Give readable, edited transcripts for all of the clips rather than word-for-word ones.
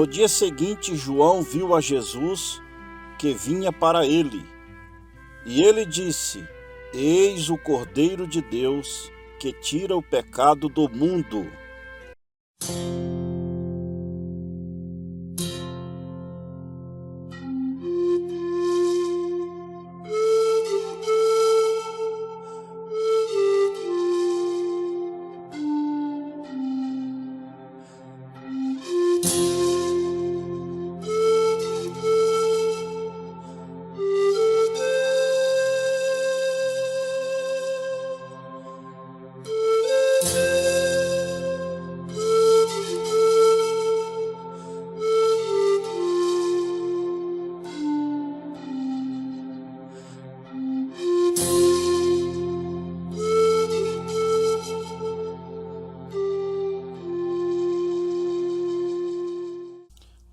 No dia seguinte, João viu a Jesus que vinha para ele, e ele disse: Eis o Cordeiro de Deus que tira o pecado do mundo.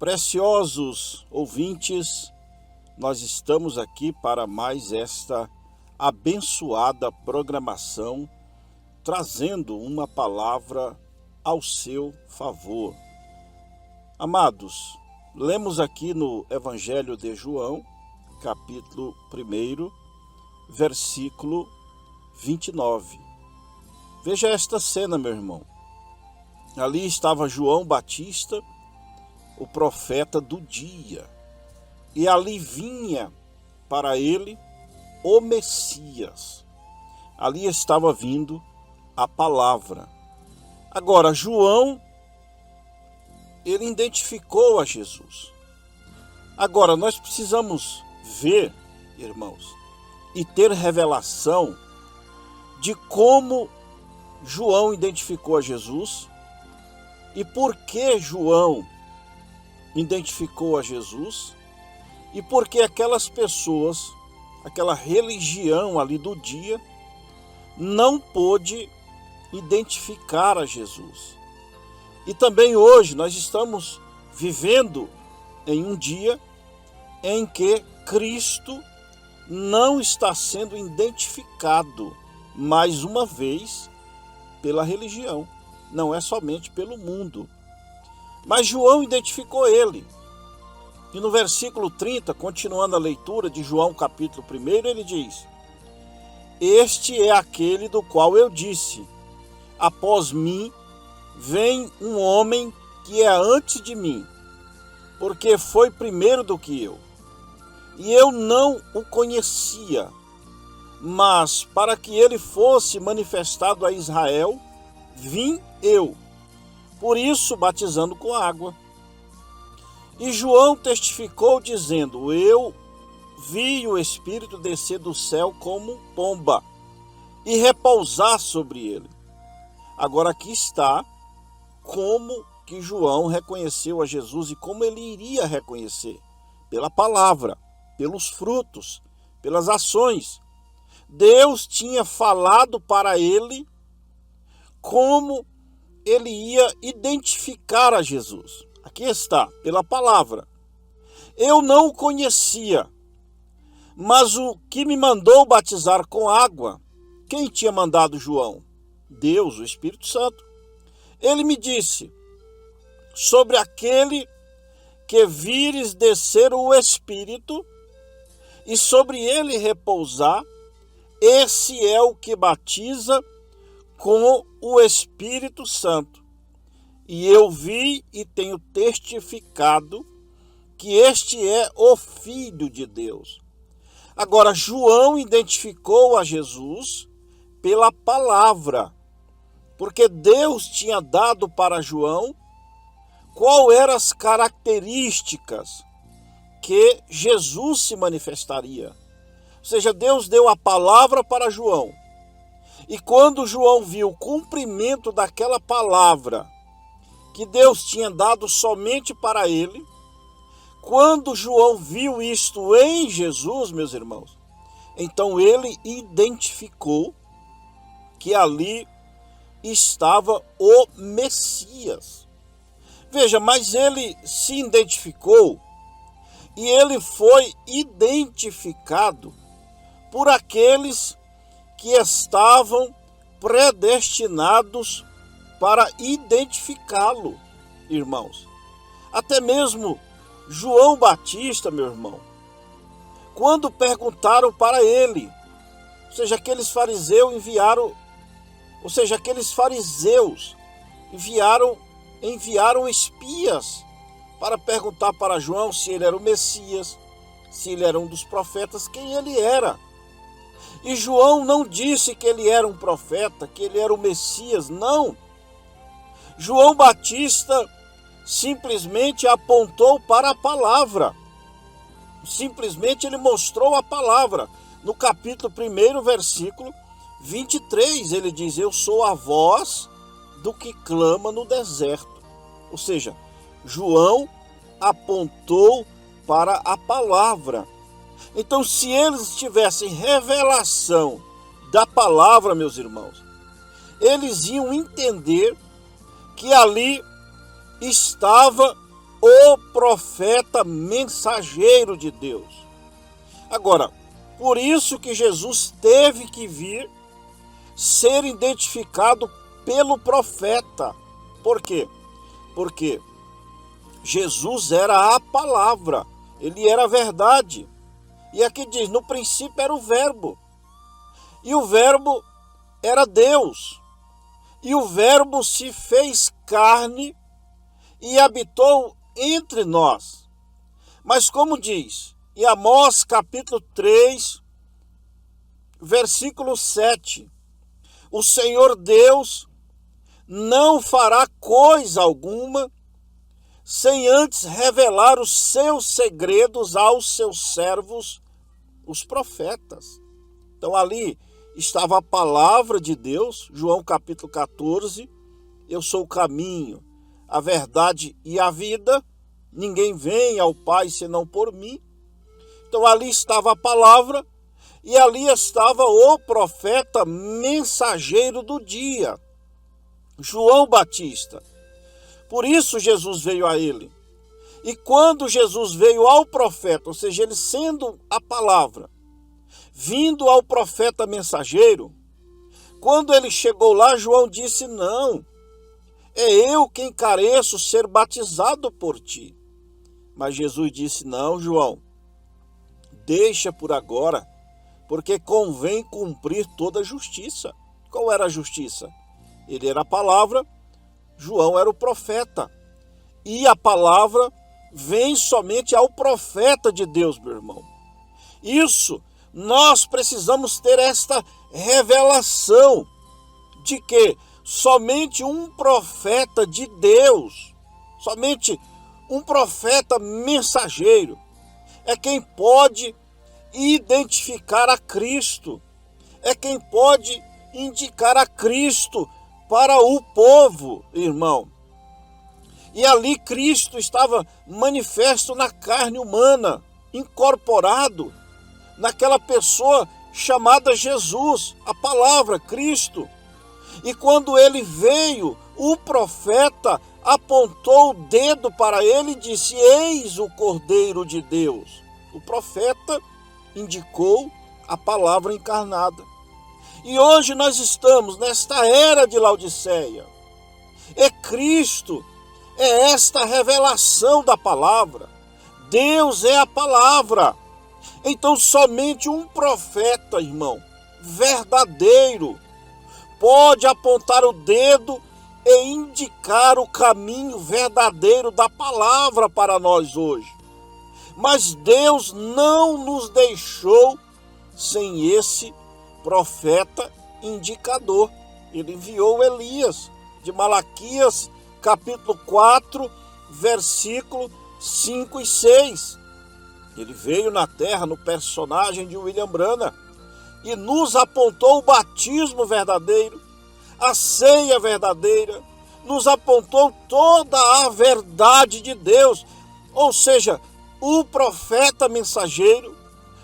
Preciosos ouvintes, nós estamos aqui para mais esta abençoada programação, trazendo uma palavra ao seu favor. Amados, lemos aqui no Evangelho de João, capítulo 1, versículo 29. Veja esta cena, meu irmão. Ali estava João Batista, o profeta do dia, e ali vinha para ele o Messias. Ali estava vindo a palavra. Agora, João, ele identificou a Jesus. Agora, nós precisamos ver, irmãos, e ter revelação de como João identificou a Jesus e por que João identificou a Jesus e porque aquelas pessoas, aquela religião ali do dia, não pôde identificar a Jesus. E também hoje nós estamos vivendo em um dia em que Cristo não está sendo identificado mais uma vez pela religião, não é somente pelo mundo. Mas João identificou ele. E no versículo 30, continuando a leitura de João capítulo 1, ele diz: Este é aquele do qual eu disse, após mim vem um homem que é antes de mim, porque foi primeiro do que eu. E eu não o conhecia, mas para que ele fosse manifestado a Israel, vim eu. Por isso, batizando com água. E João testificou, dizendo: Eu vi o Espírito descer do céu como pomba e repousar sobre ele. Agora aqui está como que João reconheceu a Jesus e como ele iria reconhecer. Pela palavra, pelos frutos, pelas ações. Deus tinha falado para ele como ele ia identificar a Jesus. Aqui está, pela palavra. Eu não o conhecia, mas o que me mandou batizar com água, quem tinha mandado João? Deus, o Espírito Santo. Ele me disse: sobre aquele que vires descer o Espírito e sobre ele repousar, esse é o que batiza com o Espírito Santo. E eu vi e tenho testificado que este é o Filho de Deus. Agora, João identificou a Jesus pela palavra, porque Deus tinha dado para João qual eram as características que Jesus se manifestaria. Ou seja, Deus deu a palavra para João. E quando João viu o cumprimento daquela palavra que Deus tinha dado somente para ele, quando João viu isto em Jesus, meus irmãos, então ele identificou que ali estava o Messias. Veja, mas ele se identificou e ele foi identificado por aqueles que estavam predestinados para identificá-lo, irmãos. Até mesmo João Batista, meu irmão, quando perguntaram para ele, ou seja, aqueles fariseus enviaram espias para perguntar para João se ele era o Messias, se ele era um dos profetas, quem ele era. E João não disse que ele era um profeta, que ele era o Messias, não. João Batista simplesmente apontou para a palavra. Simplesmente ele mostrou a palavra. No capítulo 1, versículo 23, ele diz: eu sou a voz do que clama no deserto. Ou seja, João apontou para a palavra. Então, se eles tivessem revelação da palavra, meus irmãos, eles iam entender que ali estava o profeta mensageiro de Deus. Agora, por isso que Jesus teve que vir ser identificado pelo profeta. Por quê? Porque Jesus era a palavra, ele era a verdade. E aqui diz, no princípio era o verbo, e o verbo era Deus, e o verbo se fez carne e habitou entre nós. Mas como diz em Amós capítulo 3, versículo 7, o Senhor Deus não fará coisa alguma sem antes revelar os seus segredos aos seus servos, os profetas. Então ali estava a palavra de Deus, João capítulo 14, eu sou o caminho, a verdade e a vida, ninguém vem ao Pai senão por mim. Então ali estava a palavra e ali estava o profeta mensageiro do dia, João Batista. Por isso Jesus veio a ele. E quando Jesus veio ao profeta, ou seja, ele sendo a palavra, vindo ao profeta mensageiro, quando ele chegou lá, João disse: não, é eu quem careço ser batizado por ti. Mas Jesus disse: não, João, deixa por agora, porque convém cumprir toda a justiça. Qual era a justiça? Ele era a palavra, João era o profeta. E a palavra vem somente ao profeta de Deus, meu irmão. Isso, nós precisamos ter esta revelação de que somente um profeta de Deus, somente um profeta mensageiro, é quem pode identificar a Cristo, é quem pode indicar a Cristo para o povo, irmão. E ali Cristo estava manifesto na carne humana, incorporado naquela pessoa chamada Jesus, a palavra Cristo. E quando ele veio, o profeta apontou o dedo para ele e disse: eis o Cordeiro de Deus. O profeta indicou a palavra encarnada. E hoje nós estamos nesta era de Laodiceia. É Cristo, é esta revelação da palavra. Deus é a palavra. Então somente um profeta, irmão, verdadeiro, pode apontar o dedo e indicar o caminho verdadeiro da palavra para nós hoje. Mas Deus não nos deixou sem esse profeta indicador. Ele enviou Elias, de Malaquias, capítulo 4, versículo 5 e 6. Ele veio na terra no personagem de William Branham e nos apontou o batismo verdadeiro, a ceia verdadeira, nos apontou toda a verdade de Deus. Ou seja, o profeta mensageiro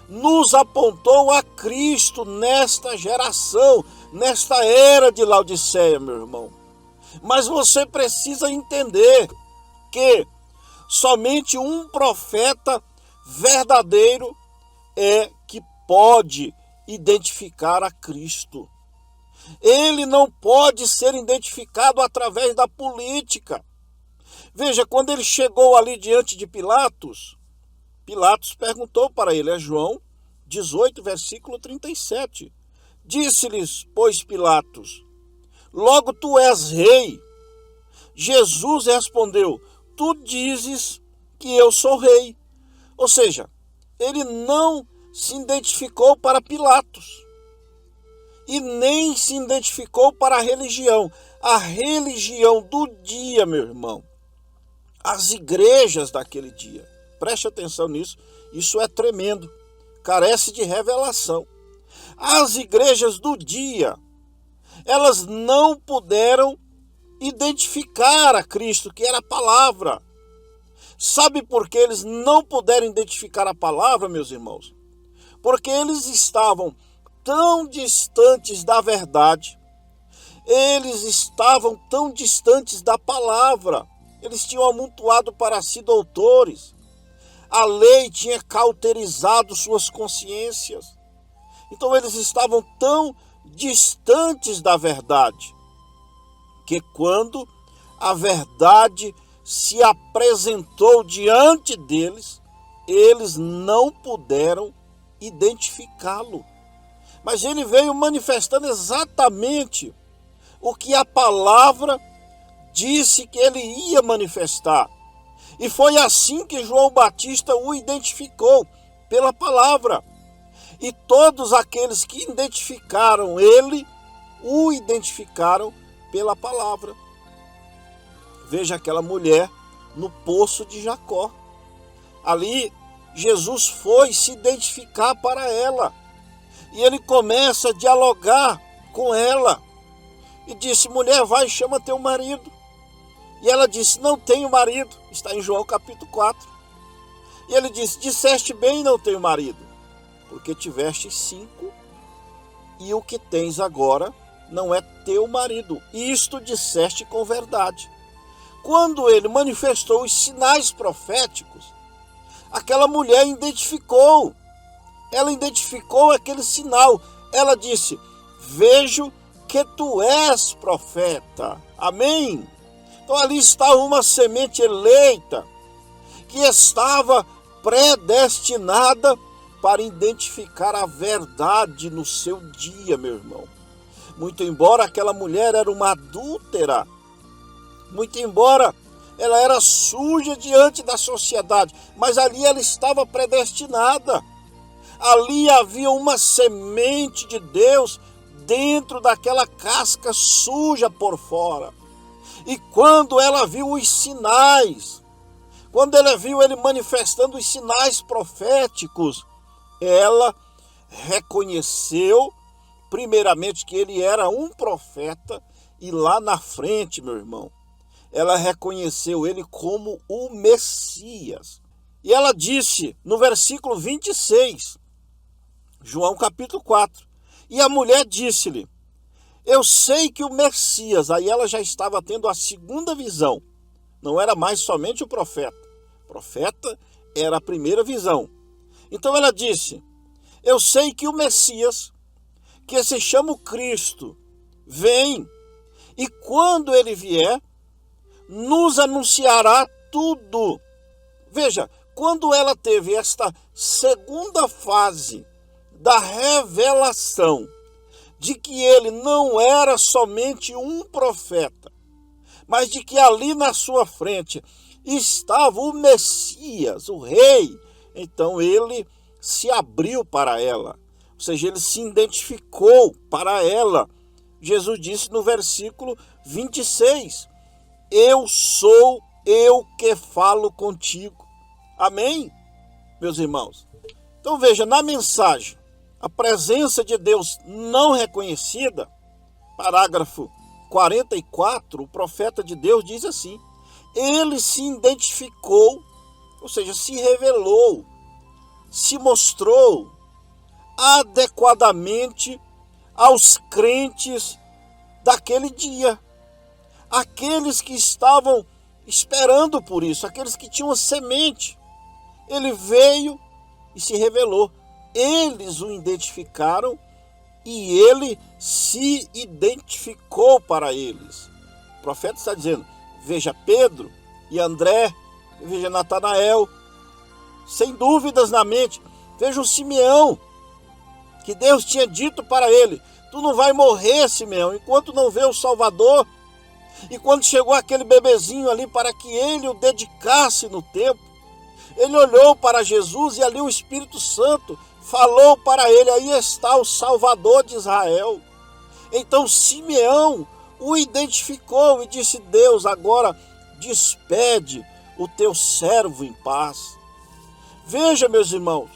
nos apontou a Cristo nesta geração, nesta era de Laodiceia, meu irmão. Mas você precisa entender que somente um profeta verdadeiro é que pode identificar a Cristo. Ele não pode ser identificado através da política. Veja, quando ele chegou ali diante de Pilatos, Pilatos perguntou para ele, é João 18, versículo 37. Disse-lhes, pois, Pilatos: logo tu és rei. Jesus respondeu: tu dizes que eu sou rei. Ou seja, ele não se identificou para Pilatos e nem se identificou para a religião do dia, meu irmão, as igrejas daquele dia. Preste atenção nisso, isso é tremendo, carece de revelação. As igrejas do dia, elas não puderam identificar a Cristo, que era a palavra. Sabe por que eles não puderam identificar a palavra, meus irmãos? Porque eles estavam tão distantes da verdade, eles estavam tão distantes da palavra, eles tinham amontoado para si doutores, a lei tinha cauterizado suas consciências, então eles estavam tão distantes da verdade, que quando a verdade se apresentou diante deles, eles não puderam identificá-lo. Mas ele veio manifestando exatamente o que a palavra disse que ele ia manifestar. E foi assim que João Batista o identificou, pela palavra. E todos aqueles que identificaram ele, o identificaram pela palavra. Veja aquela mulher no poço de Jacó. Ali, Jesus foi se identificar para ela. E ele começa a dialogar com ela. E disse, mulher, vai e chama teu marido. E ela disse, não tenho marido. Está em João capítulo 4. E ele disse, disseste bem, não tenho marido, porque tiveste 5, e o que tens agora não é teu marido. Isto disseste com verdade. Quando ele manifestou os sinais proféticos, aquela mulher identificou. Ela identificou aquele sinal. Ela disse, vejo que tu és profeta. Amém? Então ali estava uma semente eleita, que estava predestinada para identificar a verdade no seu dia, meu irmão. Muito embora aquela mulher era uma adúltera, muito embora ela era suja diante da sociedade, mas ali ela estava predestinada. Ali havia uma semente de Deus dentro daquela casca suja por fora. E quando ela viu os sinais, quando ela viu ele manifestando os sinais proféticos, ela reconheceu primeiramente que ele era um profeta, e lá na frente, meu irmão, ela reconheceu ele como o Messias. E ela disse no versículo 26, João capítulo 4, e a mulher disse-lhe, eu sei que o Messias, aí ela já estava tendo a segunda visão, não era mais somente o profeta. O profeta era a primeira visão. Então ela disse, eu sei que o Messias, que se chama o Cristo, vem, e quando ele vier, nos anunciará tudo. Veja, quando ela teve esta segunda fase da revelação, de que ele não era somente um profeta, mas de que ali na sua frente estava o Messias, o rei, então ele se abriu para ela, ou seja, ele se identificou para ela. Jesus disse no versículo 26, eu sou eu que falo contigo. Amém, meus irmãos? Então veja, na mensagem, a presença de Deus não reconhecida, parágrafo 44, o profeta de Deus diz assim, ele se identificou, ou seja, se revelou, se mostrou adequadamente aos crentes daquele dia, aqueles que estavam esperando por isso, aqueles que tinham a semente. Ele veio e se revelou. Eles o identificaram e ele se identificou para eles. O profeta está dizendo, veja, Pedro e André, veja Natanael, sem dúvidas na mente. Veja o Simeão, que Deus tinha dito para ele: tu não vai morrer, Simeão, enquanto não vê o Salvador. E quando chegou aquele bebezinho ali para que ele o dedicasse no templo, ele olhou para Jesus e ali o Espírito Santo falou para ele: aí está o Salvador de Israel. Então Simeão o identificou e disse: Deus, agora despede o teu servo em paz. Veja, meus irmãos,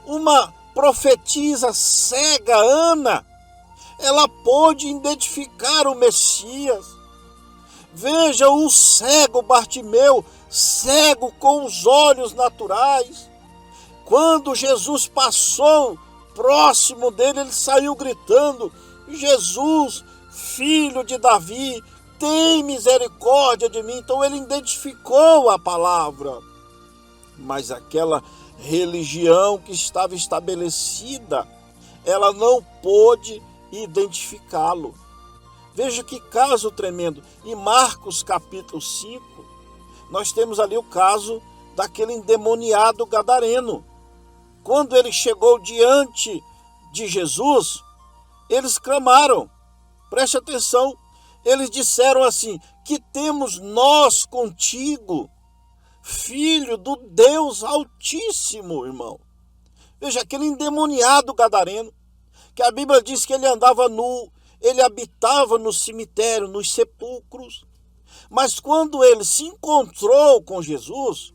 uma profetisa cega, Ana, ela pôde identificar o Messias. Veja o cego Bartimeu, cego com os olhos naturais. Quando Jesus passou próximo dele, ele saiu gritando: Jesus, filho de Davi, tem misericórdia de mim. Então ele identificou a palavra. Mas aquela religião que estava estabelecida, ela não pôde identificá-lo. Veja que caso tremendo. Em Marcos capítulo 5, nós temos ali o caso daquele endemoniado gadareno. Quando ele chegou diante de Jesus, eles clamaram, preste atenção, eles disseram assim: que temos nós contigo, filho do Deus Altíssimo, irmão. Veja, aquele endemoniado gadareno, que a Bíblia diz que ele andava nu, ele habitava no cemitério, nos sepulcros. Mas quando ele se encontrou com Jesus,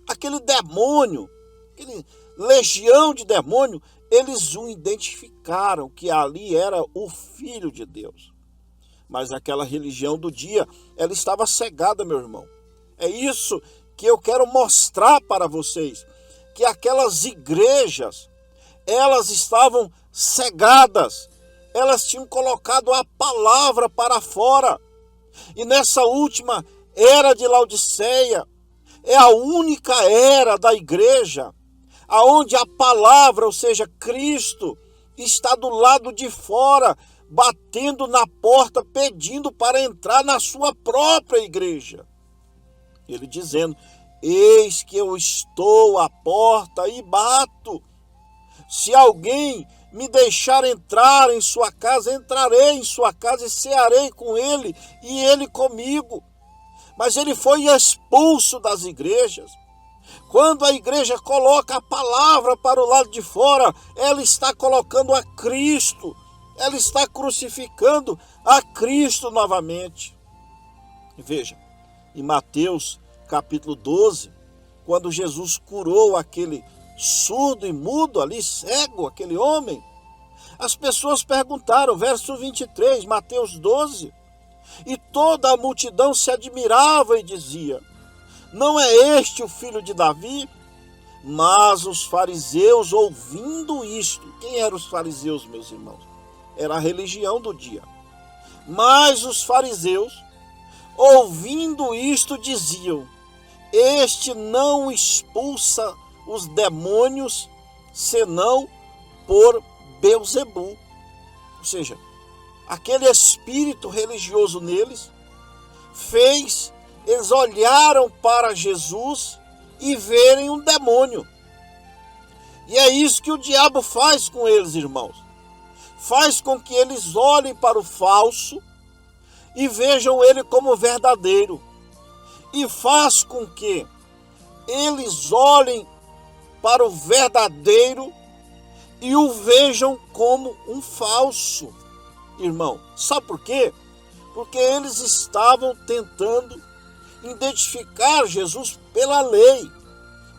aquele demônio, aquele legião de demônio, eles o identificaram que ali era o Filho de Deus. Mas aquela religião do dia, ela estava cegada, meu irmão. É isso que eu quero mostrar para vocês, que aquelas igrejas, elas estavam cegadas. Elas tinham colocado a palavra para fora. E nessa última era de Laodiceia, é a única era da igreja aonde a palavra, ou seja, Cristo, está do lado de fora, batendo na porta, pedindo para entrar na sua própria igreja. Ele dizendo: eis que eu estou à porta e bato. Se alguém me deixar entrar em sua casa, entrarei em sua casa e cearei com ele e ele comigo. Mas ele foi expulso das igrejas. Quando a igreja coloca a palavra para o lado de fora, ela está colocando a Cristo, ela está crucificando a Cristo novamente. Veja, em Mateus capítulo 12, quando Jesus curou aquele surdo e mudo ali, cego, aquele homem, as pessoas perguntaram, verso 23, Mateus 12, e toda a multidão se admirava e dizia: não é este o filho de Davi? Mas os fariseus, ouvindo isto, quem eram os fariseus, meus irmãos? Era a religião do dia. Mas os fariseus, ouvindo isto, diziam: este não expulsa os demônios, senão por Beelzebul. Ou seja, aquele espírito religioso neles fez, eles olharam para Jesus e verem um demônio. E é isso que o diabo faz com eles, irmãos. Faz com que eles olhem para o falso e vejam ele como verdadeiro. E faz com que eles olhem para o verdadeiro e o vejam como um falso. Irmão, sabe por quê? Porque eles estavam tentando identificar Jesus pela lei,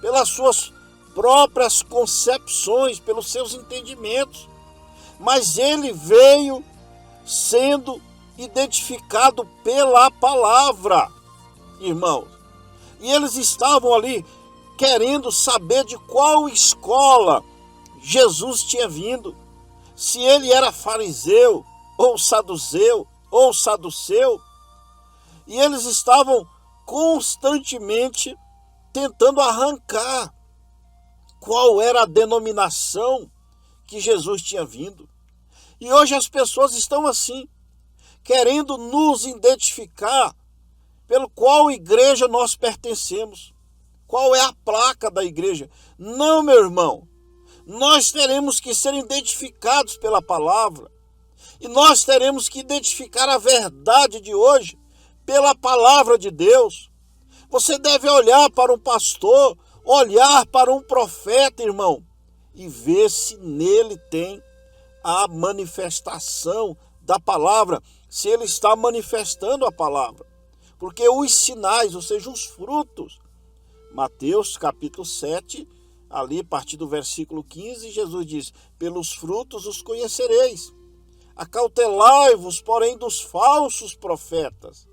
pelas suas próprias concepções, pelos seus entendimentos. Mas ele veio sendo identificado pela palavra, irmãos. E eles estavam ali querendo saber de qual escola Jesus tinha vindo. Se ele era fariseu, ou saduceu. E eles estavam constantemente tentando arrancar qual era a denominação que Jesus tinha vindo. E hoje as pessoas estão assim, querendo nos identificar pelo qual igreja nós pertencemos, qual é a placa da igreja. Não, meu irmão, nós teremos que ser identificados pela palavra, e nós teremos que identificar a verdade de hoje pela palavra de Deus. Você deve olhar para um pastor, olhar para um profeta, irmão, e ver se nele tem a manifestação da palavra, se ele está manifestando a palavra. Porque os sinais, ou seja, os frutos, Mateus capítulo 7, ali a partir do versículo 15, Jesus diz: pelos frutos os conhecereis. Acautelai-vos, porém, dos falsos profetas,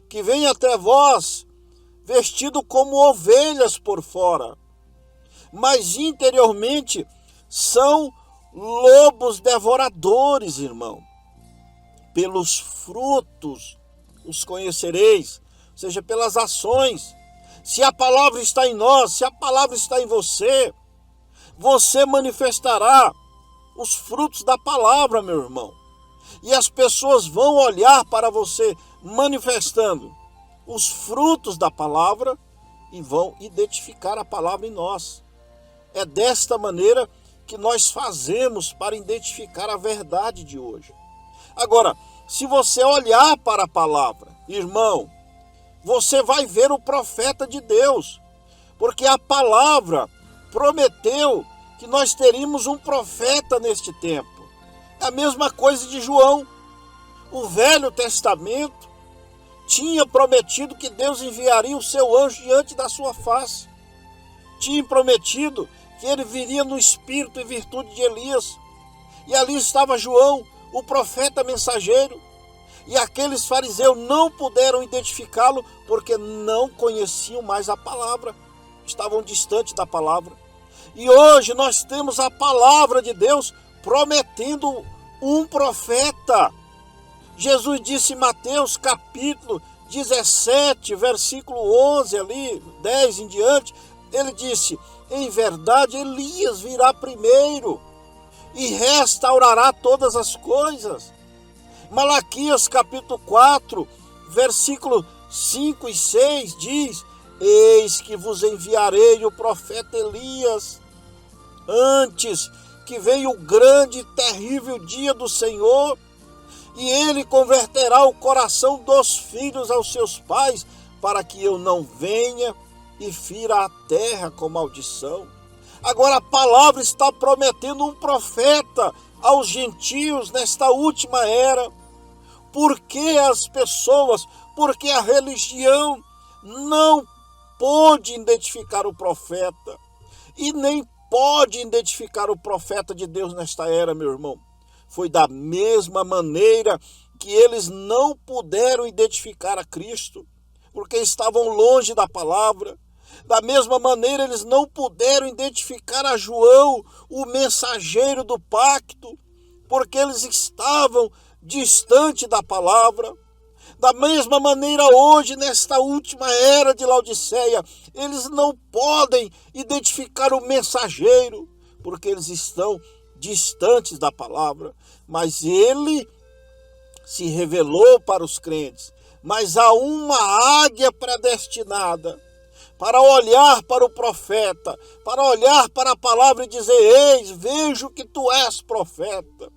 que vêm até vós vestido como ovelhas por fora, mas interiormente são lobos devoradores, irmão. Pelos frutos os conhecereis, ou seja, pelas ações. Se a palavra está em nós, se a palavra está em você, você manifestará os frutos da palavra, meu irmão. E as pessoas vão olhar para você manifestando os frutos da palavra e vão identificar a palavra em nós. É desta maneira que nós fazemos para identificar a verdade de hoje. Agora, se você olhar para a palavra, irmão, você vai ver o profeta de Deus, porque a palavra prometeu que nós teríamos um profeta neste tempo. É a mesma coisa de João. O Velho Testamento tinha prometido que Deus enviaria o seu anjo diante da sua face. Tinha prometido que ele viria no espírito e virtude de Elias. E ali estava João, o profeta mensageiro. E aqueles fariseus não puderam identificá-lo porque não conheciam mais a palavra. Estavam distantes da palavra. E hoje nós temos a palavra de Deus prometendo um profeta. Jesus disse em Mateus capítulo 17, versículo 11 ali, 10 em diante, ele disse: em verdade Elias virá primeiro e restaurará todas as coisas. Malaquias capítulo 4, versículo 5 e 6 diz: eis que vos enviarei o profeta Elias, antes que venha o grande e terrível dia do Senhor, e ele converterá o coração dos filhos aos seus pais, para que eu não venha e fira a terra com maldição. Agora a palavra está prometendo um profeta aos gentios nesta última era. Porque as pessoas, porque a religião não pôde identificar o profeta e nem pode identificar o profeta de Deus nesta era, meu irmão. Foi da mesma maneira que eles não puderam identificar a Cristo, porque estavam longe da palavra. Da mesma maneira eles não puderam identificar a João, o mensageiro do pacto, porque eles estavam distante da palavra. Da mesma maneira hoje, nesta última era de Laodiceia, eles não podem identificar o mensageiro, porque eles estão distantes da palavra. Mas ele se revelou para os crentes. Mas há uma águia predestinada para olhar para o profeta, para olhar para a palavra e dizer: eis, vejo que tu és profeta.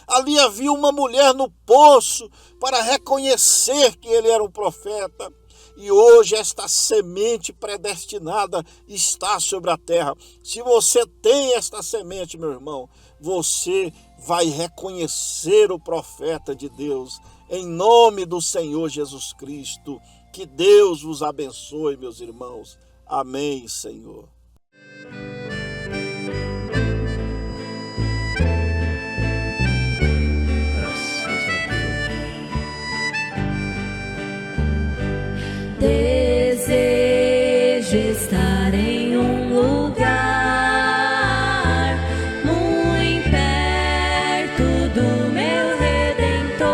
Ali havia uma mulher no poço para reconhecer que ele era um profeta. E hoje esta semente predestinada está sobre a terra. Se você tem esta semente, meu irmão, você vai reconhecer o profeta de Deus. Em nome do Senhor Jesus Cristo. Que Deus vos abençoe, meus irmãos. Amém, Senhor. Desejo estar em um lugar muito perto do meu Redentor.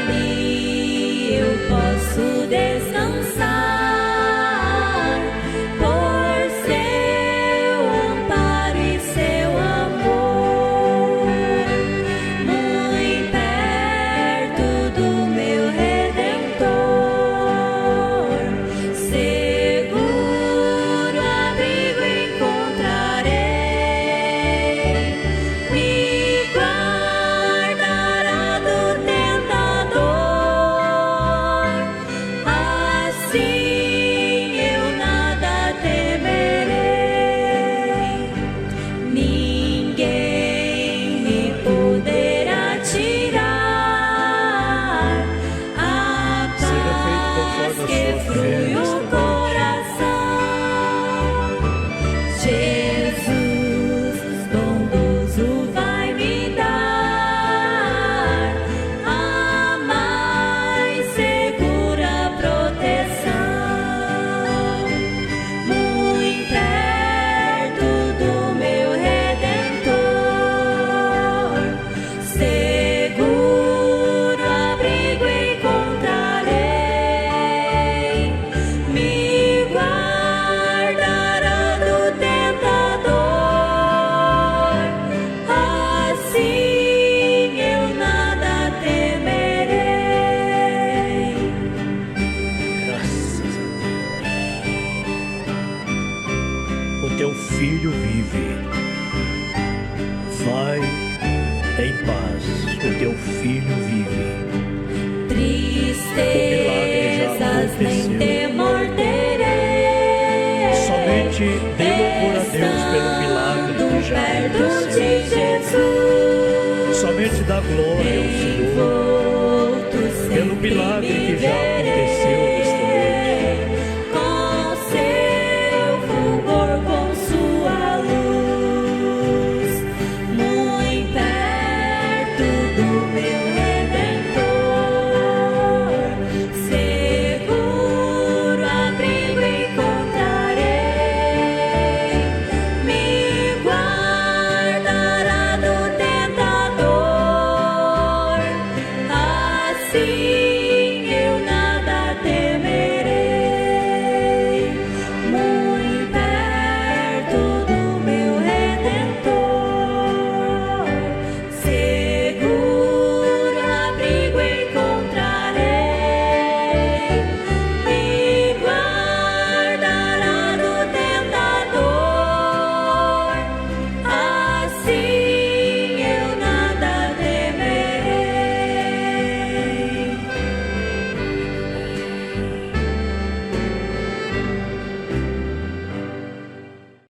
Ali eu posso descansar teu filho vive. Vai em paz, o teu filho vive. Tristezas nem temor terei. Somente dê louvor a Deus pelo milagre que já Perto de aconteceu. Jesus, Somente dá glória ao Senhor envolto pelo sempre milagre me que já verei. aconteceu